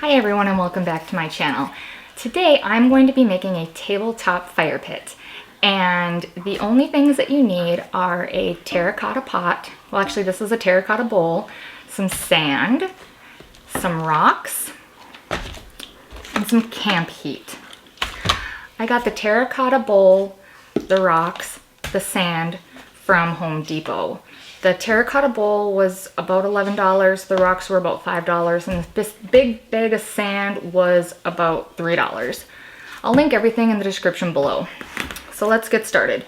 Hi everyone and welcome back to my channel. Today I'm going to be making a tabletop fire pit, and the only things that you need are a terracotta pot, well actually this is a terracotta bowl, some sand, some rocks, and some camp heat. I got the terracotta bowl, the rocks, the sand from Home Depot. The terracotta bowl was about $11, the rocks were about $5, and this big bag of sand was about $3. I'll link everything in the description below. So let's get started.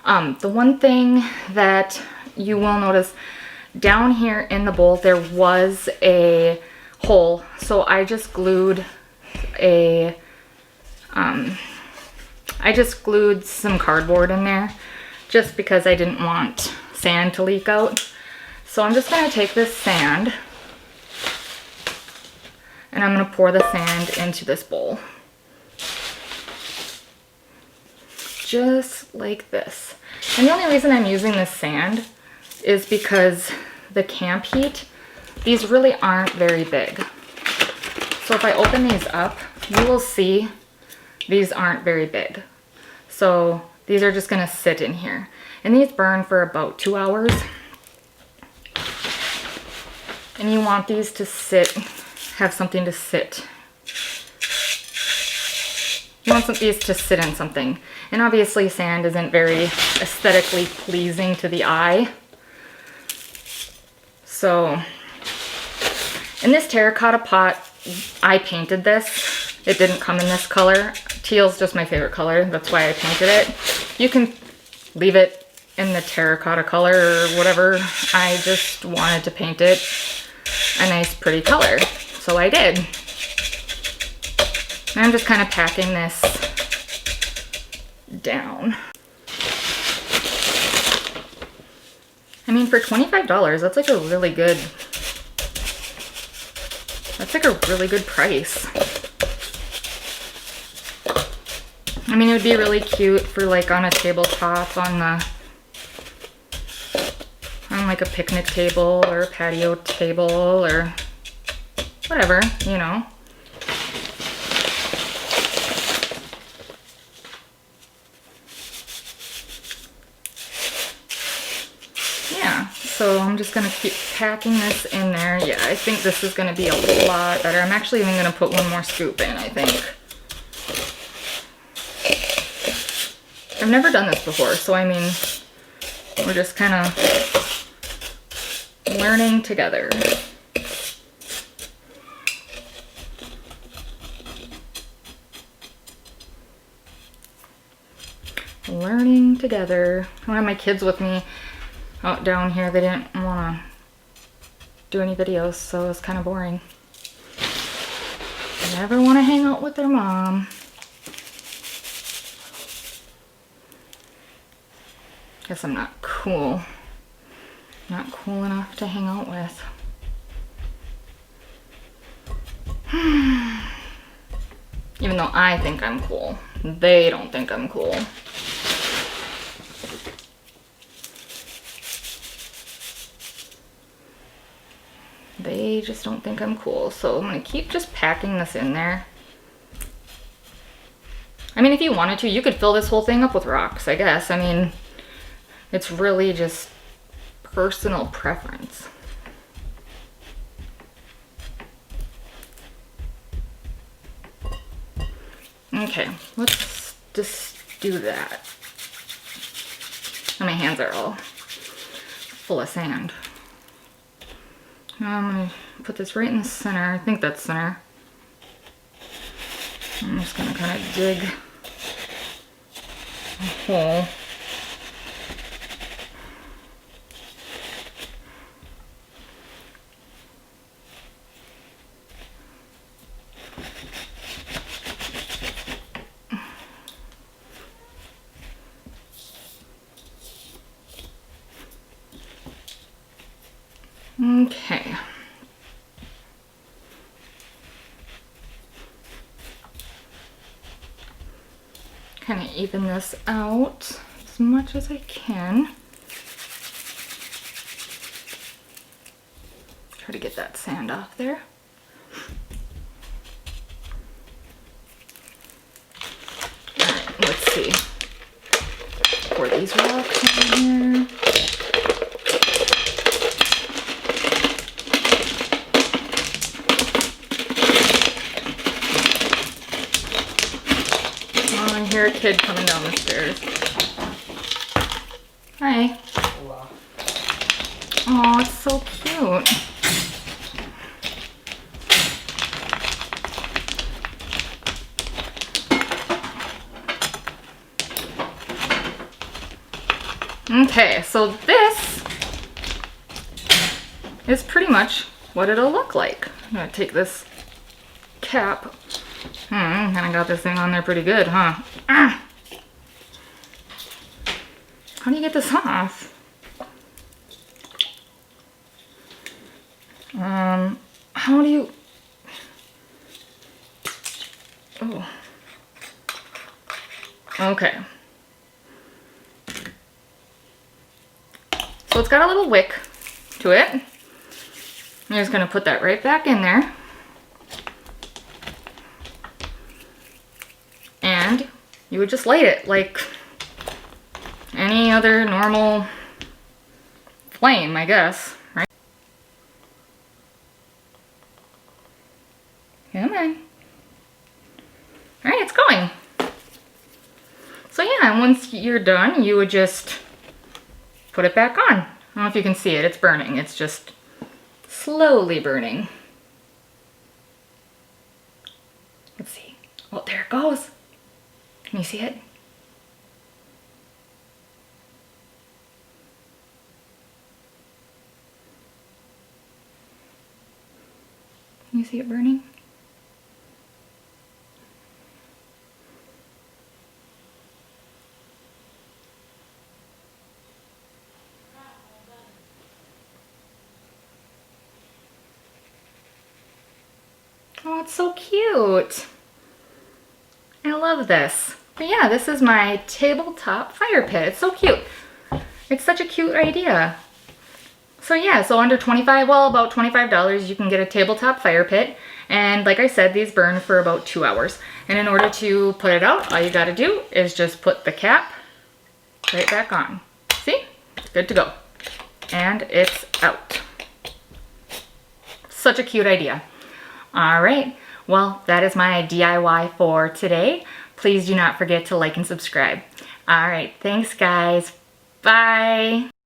The one thing that you will notice, down here in the bowl there was a hole, so I just glued some cardboard in there just because I didn't want sand to leak out. So I'm just going to take this sand and I'm going to pour the sand into this bowl. Just like this. And the only reason I'm using this sand is because the camp heat, these really aren't very big. So if I open these up, you will see these aren't very big. So these are just going to sit in here. And these burn for about 2 hours. And you want these to sit, have something to sit. You want these to sit in something. And obviously sand isn't very aesthetically pleasing to the eye. So, in this terracotta pot, I painted this. It didn't come in this color. Teal's just my favorite color. That's why I painted it. You can leave it in the terracotta color or whatever. I just wanted to paint it a nice pretty color, so I did. And I'm just kind of packing this down. I mean, for $25, that's like a really good, price. I mean, it would be really cute for like on a tabletop on like a picnic table or a patio table or whatever, you know. Yeah, so I'm just gonna keep packing this in there. Yeah, I think this is gonna be a lot better. I'm actually even gonna put one more scoop in, I think. I've never done this before, so I mean, we're just kind of learning together. Learning together. I have my kids with me out down here. They didn't want to do any videos, so it was kind of boring. They never want to hang out with their mom. Guess I'm not cool. Not cool enough to hang out with. Even though I think I'm cool, they don't think I'm cool. They just don't think I'm cool, so I'm gonna keep just packing this in there. I mean, if you wanted to, you could fill this whole thing up with rocks, I guess. I mean, it's really just personal preference. Okay, let's just do that. And my hands are all full of sand. Now I'm gonna put this right in the center. I think that's center. I'm just gonna kind of dig a hole. Okay. Kind of even this out as much as I can. Try to get that sand off there. kid coming down the stairs. Hi. Oh, it's so cute. Okay, so this is pretty much what it'll look like. I'm gonna take this cap. Kind of got this thing on there pretty good, huh? Ah! How do you get this off? How do you... Oh. Okay. So it's got a little wick to it. I'm just gonna put that right back in there. And you would just light it like any other normal flame, I guess, right? Come on. All right, it's going. So yeah, and once you're done, you would just put it back on. I don't know if you can see it, it's burning. It's just slowly burning. Let's see. Oh, there it goes. Can you see it? Can you see it burning? Oh, it's so cute. I love this. But yeah, this is my tabletop fire pit. It's so cute. It's such a cute idea. So yeah, so under about $25, you can get a tabletop fire pit. And like I said, these burn for about 2 hours. And in order to put it out, all you gotta do is just put the cap right back on. See? Good to go. And it's out. Such a cute idea. All right, well, that is my DIY for today. Please do not forget to like and subscribe. All right, thanks guys. Bye.